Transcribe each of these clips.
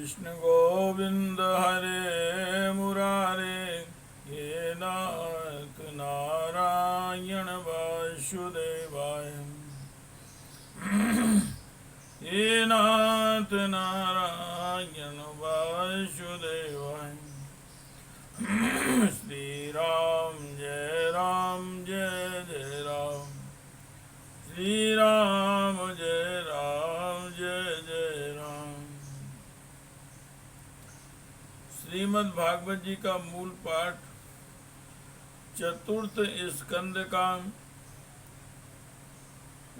कृष्ण गोविंद हरे मुरारे, हे नाथ नारायण वासुदेवाय, हे नाथ नारायण वासुदेवाय। श्री राम जय जय राम, श्री राम जय जय राम। श्रीमद् भागवत जी का मूल पाठ चतुर्थ स्कंद का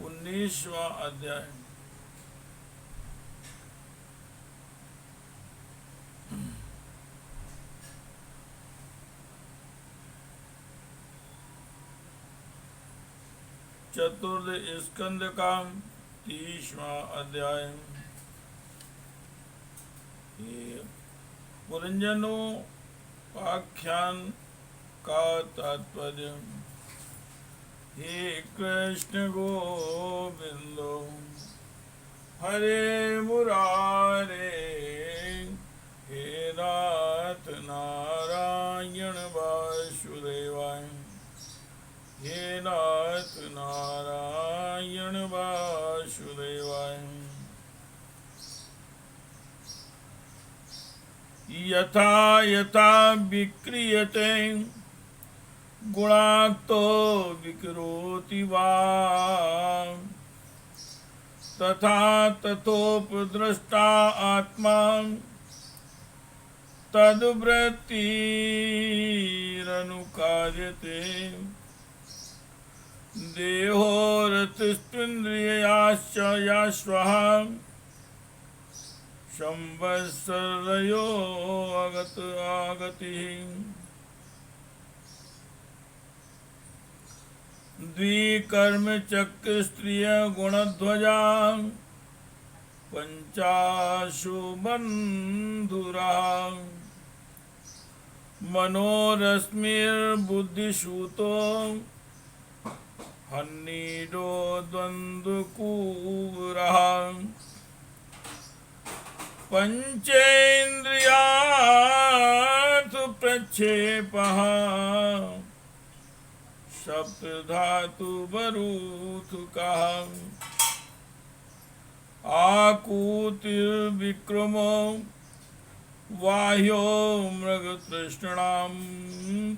19वां अध्याय। चतुर्थ स्कंद का 30वां अध्याय। पुरंजनों आख्यान का तात्पर्य। हे कृष्ण गोविंदो हरे मुरारे, हे नाथ नारायण वासुदेवाय, हे नाथ नारायण वासुदेवाय। यथा यथा विक्रियते गुणाक्तो विकरोति वा, तथा तथोपद्रष्टा आत्मा तद्वृत्तिरनुकार्यते। देहो रतिस्त्विन्द्रियाश्च याश्वः, संवत्सरयो अगत आगतिः। द्विकर्म चक्र स्त्रिय गुणध्वजा, पंचाशु बंधुरा। मनोरश्मिर्बुद्धिसूतो, हन्नीडो द्वन्द्वकूरः। पंचेन्द्रियार्थु प्रक्षेपः, सप्तधातु बरूथुकः। आकूतिर्विक्रमो वाह्यो मृगतृष्णां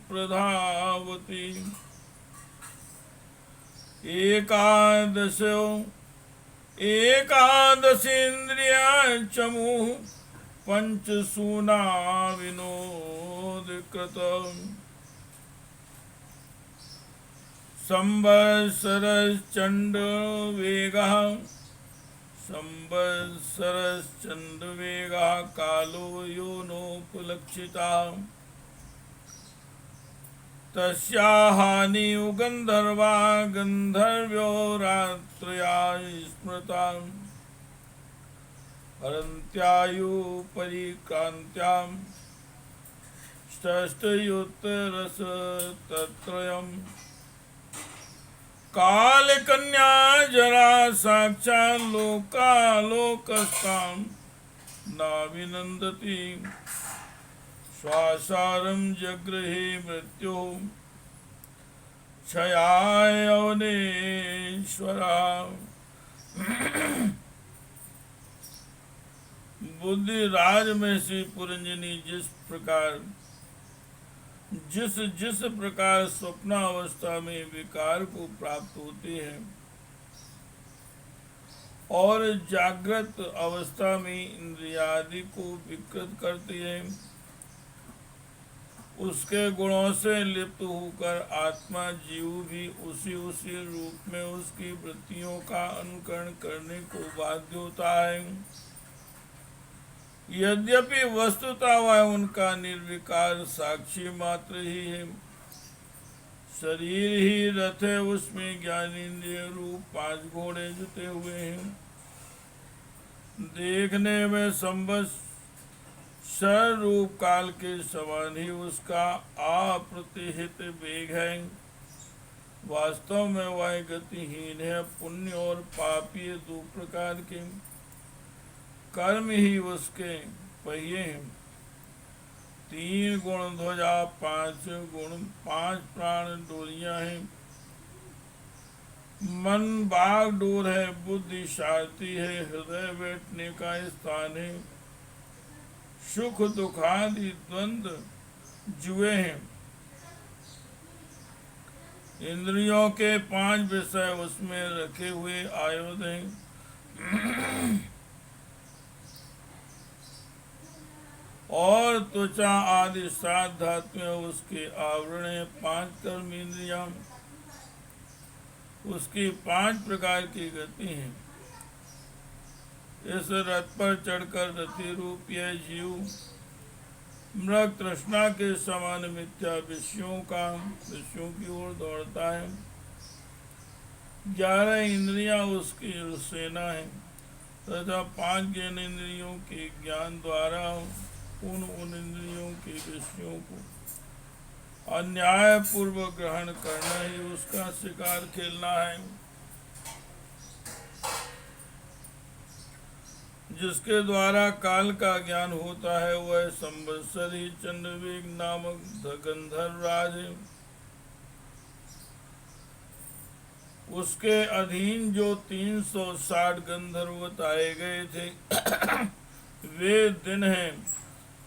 प्रधावति। एकादशेन्द्रिया चमुः, पंचसूना विनोदकृतम्। संवत्सरश्चण्डवेगः, संवत्सरश्चण्डवेगः कालो योनोपलक्षितः। तस्याः हानिः गन्धर्वा गन्धर्व्यो रात्रया स्मृता। हरन्त्यायुः परिक्रान्त्यां षष्ठयोत्तरशतत्रयम्। कालकन्या जरा साक्षात् लोकालोकस्तां नाभिनन्दति। श्वासारं जगृहे मृत्युः, क्षयाय यवनेश्वरा। बुद्धि राज में श्री पुरंजनी जिस प्रकार स्वप्नावस्था में विकार को प्राप्त होते हैं और जागृत अवस्था में इंद्रियादि को विकृत करती है, उसके गुणों से लिप्त होकर आत्मा जीव भी उसी रूप में उसकी वृत्तियों का अनुकरण करने को बाध्य होता है। यद्यपि वस्तुतः वह उनका निर्विकार साक्षी मात्र ही है। शरीर ही रथ है, उसमें ज्ञानेन्द्रिय रूप 5 घोड़े जुटे हुए हैं। देखने में संवत्सर रूप काल के समान ही उसका अप्रतिहित वेग है। वास्तव में वह गतिहीन है। पुण्य और पापी 2 प्रकार के कर्म ही उसके पहिए हैं, 3 गुण ध्वजा, 5 गुण 5 प्राण डोरियां हैं। मन बाग डोर है, बुद्धि सारथी है, हृदय बैठने का स्थान है, सुख दुखादि द्वंद्व जुए हैं। इंद्रियों के 5 विषय उसमें रखे हुए आयुध हैं। और त्वचा आदि 7 धातुएं उसके आवरण है। 5 कर्म इंद्रियां उसकी 5 प्रकार की गति है। इस रथ पर चढ़कर रति रूप यह जीव मृग तृष्णा के समान मिथ्या विषयों की ओर दौड़ता है। 11 इंद्रियां उसकी सेना है तथा 5 ज्ञानेंद्रियों के ज्ञान द्वारा उन इंद्रियों के विषयों को अन्याय पूर्वक ग्रहण करना ही उसका शिकार खेलना है। जिसके द्वारा काल का ज्ञान होता है वह संवत्सरी चंद्रवेग नामक गंधर्व राज है। उसके अधीन जो 360 गंधर्व बताए गए थे वे दिन हैं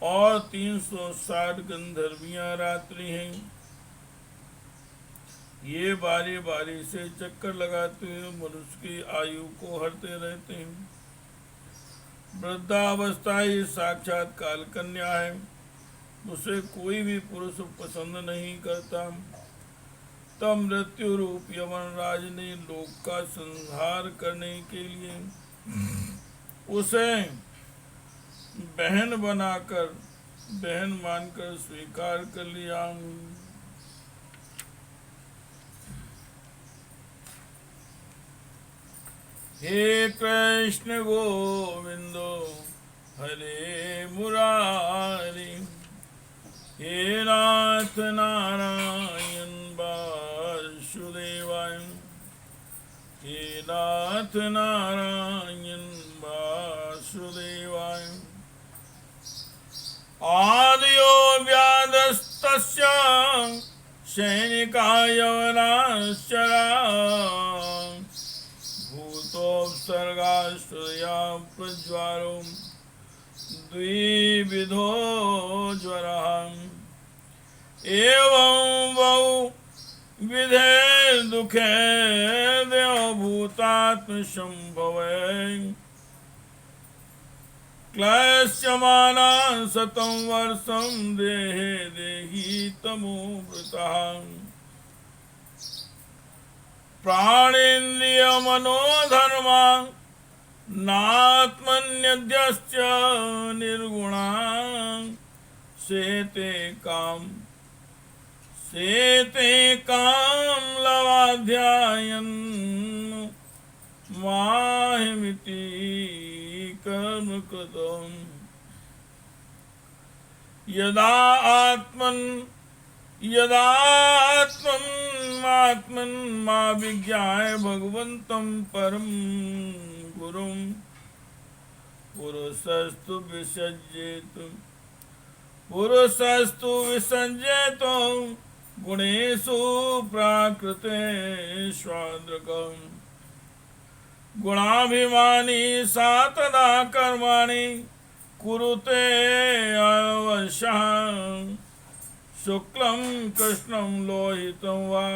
और 360 गंधर्वियां रात्रि हैं। ये बारी बारी से चक्कर लगाते हुए मनुष्य की आयु को हरते रहते हैं। वृद्धावस्था ही साक्षात काल कन्या है, उसे कोई भी पुरुष पसंद नहीं करता। तब मृत्यु रूप यमन राज ने लोक का संहार करने के लिए उसे बहन मानकर स्वीकार कर लिया। हे कृष्ण गोविंदो हरे मुरारी, हे नाथ नारायण वासुदेवाय, हे नाथ नारायण वासुदेवाय। आदियो व्याधस्तस्य सैनिका यवनाश्चरा, भूतोपसर्गाश्रया प्रज्वालो द्विविधो ज्वरः। एवं बहु विधे दुखे देवभूतात्मसंभवे, क्लेश्यमाना 100 वर्षं देहे देहि तमोवृतः। प्राणेन्द्रिय मनोधर्मा नात्मन्यद्यश्च निर्गुणा, सेते काम लवाध्यायन् माहिमिति कर्म कृतम्। यदा आत्मन् मा विज्ञाय भगवन्तं परं गुरुं, पुरुषस्तु विसज्जेत गुणेषु प्राकृते स्वाद्रकम्। गुणाभिमानी सा तदा कर्माणि कुरुते अवश्यः, शुक्लं कृष्णं लोहितं वा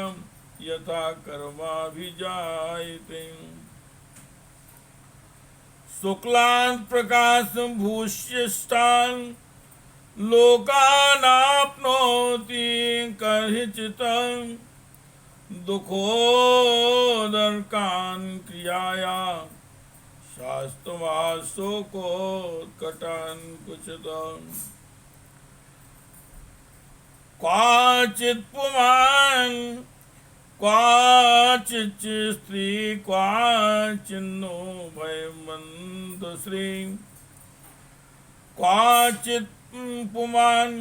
यथा कर्माभिजायते। शुक्लान् प्रकाशं भूष्यष्टान् लोकानाप्नोति कर्हिचित्, दुःखोदर्कान् क्रियाया शास्त्रवासोकोत्कटान् कुचित्। क्वाचित् पुमान् क्वाचित् स्त्री क्वाचिन्नो भयमन्दश्री, क्वाचित् पुमान्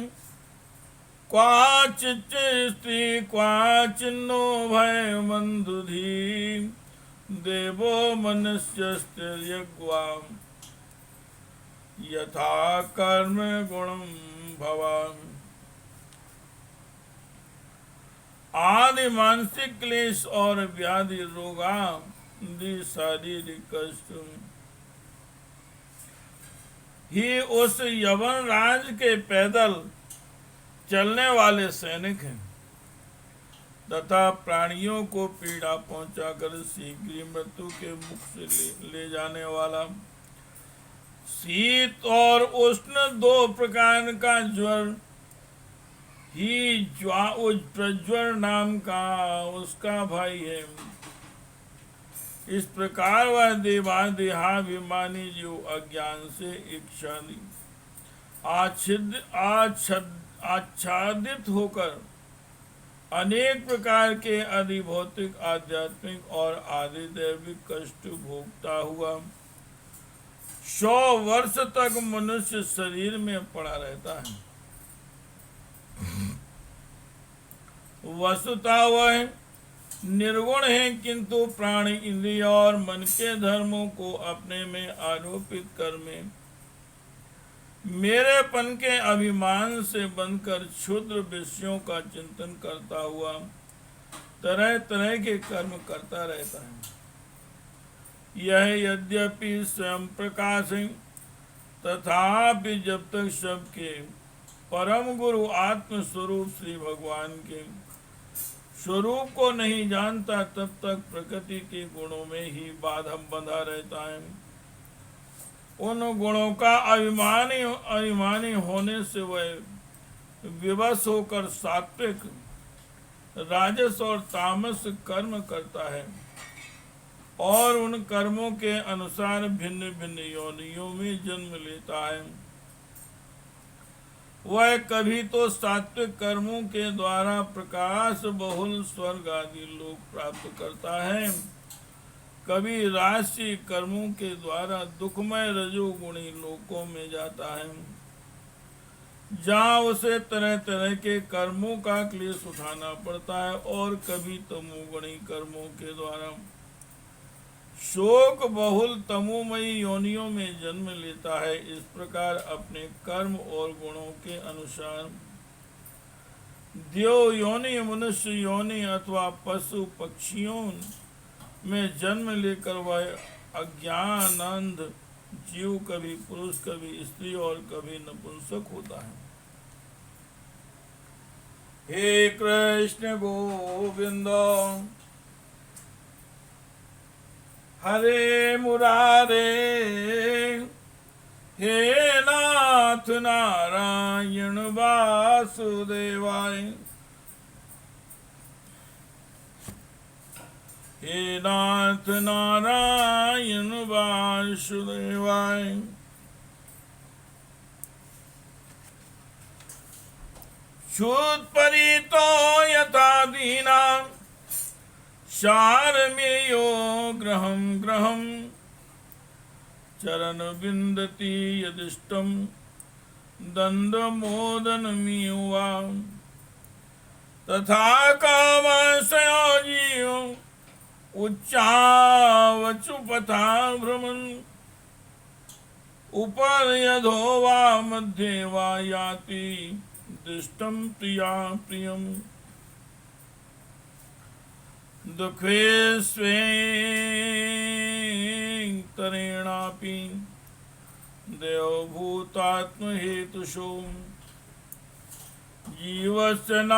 क्वाचित् स्त्री क्वाचिन्नो भयमन्दुधी, देवो मनुष्यस्तेर्यग्वा यथा कर्म गुणम भवम। आदि मानसिक क्लेश और व्याधि रोगादि शारीरिक कष्ट ही उस यवन राज के पैदल चलने वाले सैनिक हैं तथा प्राणियों को पीड़ा पहुंचाकर शीघ्र मृत्यु के मुख से ले जाने वाला शीत और उष्ण दो प्रकार का ज्वर ही प्रज्वर नाम का उसका भाई है। इस प्रकार वह देहाभिमानी जीव अज्ञान से इच्छादि आच्छादित होकर अनेक प्रकार के अधिभौतिक आध्यात्मिक और आदि दैविक कष्ट भोगता हुआ 100 वर्ष तक मनुष्य शरीर में पड़ा रहता है। वस्तुतः वह निर्गुण है, किंतु प्राण इंद्रिय और मन के धर्मों को अपने में आरोपित कर में मेरेपन के अभिमान से बनकर क्षुद्र विषयों का चिंतन करता हुआ तरह तरह के कर्म करता रहता है। यह यद्यपि स्वयं प्रकाश है, तथापि जब तक सबके परम गुरु आत्म स्वरूप श्री भगवान के स्वरूप को नहीं जानता, तब तक प्रकृति के गुणों में ही बंधा रहता है। उन गुणों का अभिमानी होने से वह विवश होकर सात्विक, राजस और तामस कर्म करता है और उन कर्मों के अनुसार भिन्न भिन्न योनियों में जन्म लेता है। वह कभी तो सात्विक कर्मों के द्वारा प्रकाश बहुल स्वर्ग आदि लोक प्राप्त करता है, कभी राशि कर्मों के द्वारा दुखमय रजोगुणी लोकों में जाता है, जहाँ उसे तरह तरह के कर्मों का क्लेश उठाना पड़ता है, और कभी तमोगुणी कर्मों के द्वारा शोक बहुल तमोमयी योनियों में जन्म लेता है। इस प्रकार अपने कर्म और गुणों के अनुसार देव योनि, मनुष्य योनि अथवा पशु पक्षियों में जन्म लेकर वह अज्ञानांध जीव कभी पुरुष, कभी स्त्री और कभी नपुंसक होता है। हे कृष्ण गोविंद हरे मुरारे, हे नाथ नारायण वासुदेवाय, हे नाथ नारायण वासुदेवाय। क्षुत्परितो यथा दीना शारमेयो ग्रहं ग्रहं चरण विन्दति यदिष्टं दण्डमोदनमियुवा तथा कामाशयो जीव उच्चावचुपथा भ्रमन् उपर्यधो वा मध्ये वा याति दृष्टं प्रिया प्रियम् दुःखे स्वेतरेणापि देवभूतात्महेतुषु जीवस्य न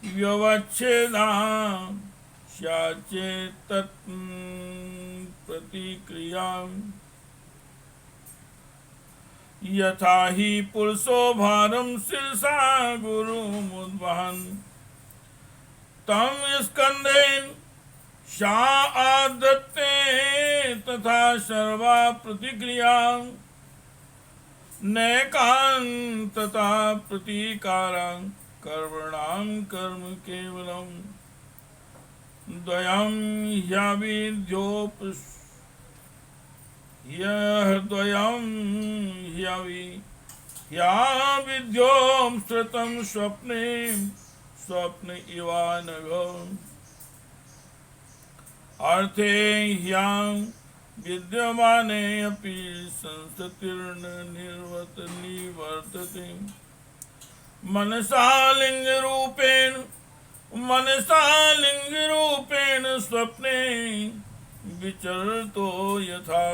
व्यवच्छेदा स्याच्चेत् प्रतिक्रिया यथा हि पुरुषो भारं शिरसा गुरुमुद्वहन् तम स्कंदेन शा आदत्ते तथा सर्वा प्रतिक्रिया नैकांतता प्रतीकारा कर्मणां कर्म केवलम द्वयं ह्यविद्यों श्रुतं स्वप्ने स्वप्न इवानघ अर्थे ह्यां विद्यमाने अपि संसतीर्ण निवर्तते मनसा लिंग रूपेण स्वप्ने विचरतो यथा।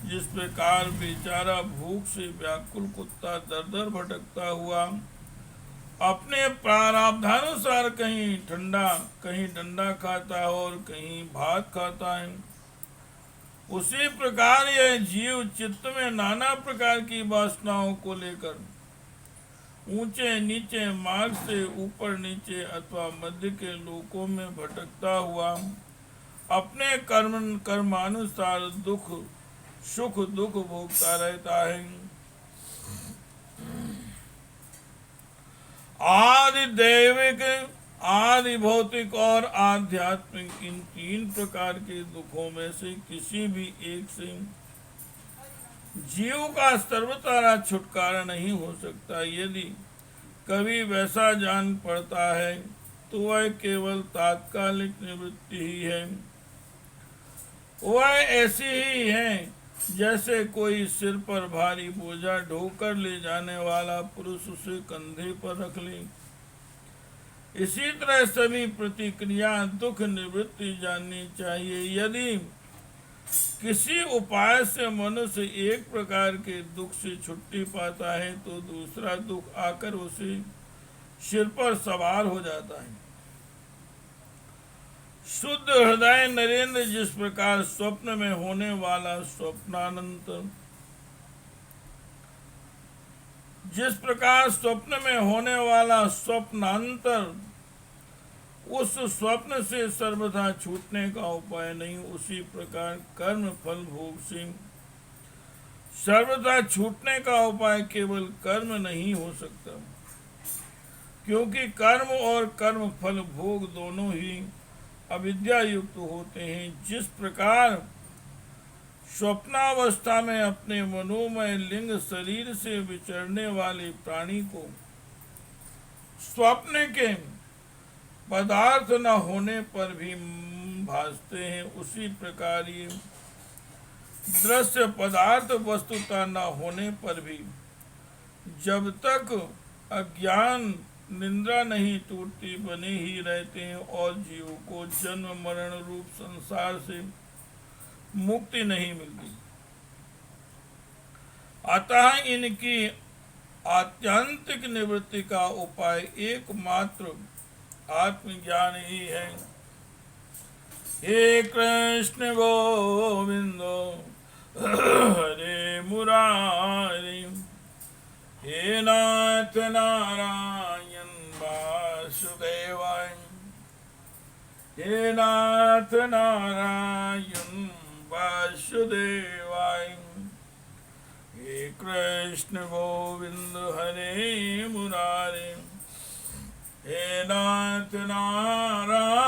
जिस प्रकार बेचारा भूख से व्याकुल कुत्ता दर दर भटकता हुआ अपने प्रारब्धानुसार कहीं ठंडा कहीं डंडा खाता है और कहीं भात खाता है, उसी प्रकार यह जीव चित्त में नाना प्रकार की वासनाओं को लेकर ऊंचे नीचे मार्ग से ऊपर नीचे अथवा मध्य के लोकों में भटकता हुआ अपने कर्मानुसार सुख दुख भोगता रहता है। आदि दैविक, आदि भौतिक और आध्यात्मिक इन तीन प्रकार के दुखों में से किसी भी एक से जीव का सर्वथा छुटकारा नहीं हो सकता। यदि कभी वैसा जान पड़ता है तो वह केवल तात्कालिक निवृत्ति ही है। वह ऐसी ही है जैसे कोई सिर पर भारी बोझा ढोकर ले जाने वाला पुरुष उसे कंधे पर रख ले। इसी तरह सभी प्रतिक्रिया दुख निवृत्ति जाननी चाहिए। यदि किसी उपाय से मनुष्य एक प्रकार के दुख से छुट्टी पाता है तो दूसरा दुख आकर उसे सिर पर सवार हो जाता है। शुद्ध हृदय नरेंद्र जिस प्रकार स्वप्न में होने वाला स्वप्नांतर उस स्वप्न से सर्वथा छूटने का उपाय नहीं, उसी प्रकार कर्म फल भोग से सर्वथा छूटने का उपाय केवल कर्म नहीं हो सकता, क्योंकि कर्म और कर्म फल भोग दोनों ही अविद्या युक्त होते हैं। जिस प्रकार स्वप्नावस्था में अपने मनोमय लिंग शरीर से विचरने वाले प्राणी को स्वप्न के पदार्थ न होने पर भी भासते हैं, उसी प्रकार ये दृश्य पदार्थ वस्तुता न होने पर भी जब तक अज्ञान निंद्रा नहीं टूटती बने ही रहते हैं और जीव को जन्म मरण रूप संसार से मुक्ति नहीं मिलती। अतः इनकी आत्यंतिक निवृत्ति का उपाय एकमात्र आत्मज्ञान ही है। हे कृष्ण गोविंदो हरे मुरारी, हे नाथ नारायण वासुदेवाय, हे नाथ नारायण वासुदेवाय, हे कृष्ण गोविंद हरे मुरारी, हे नाथ नारायण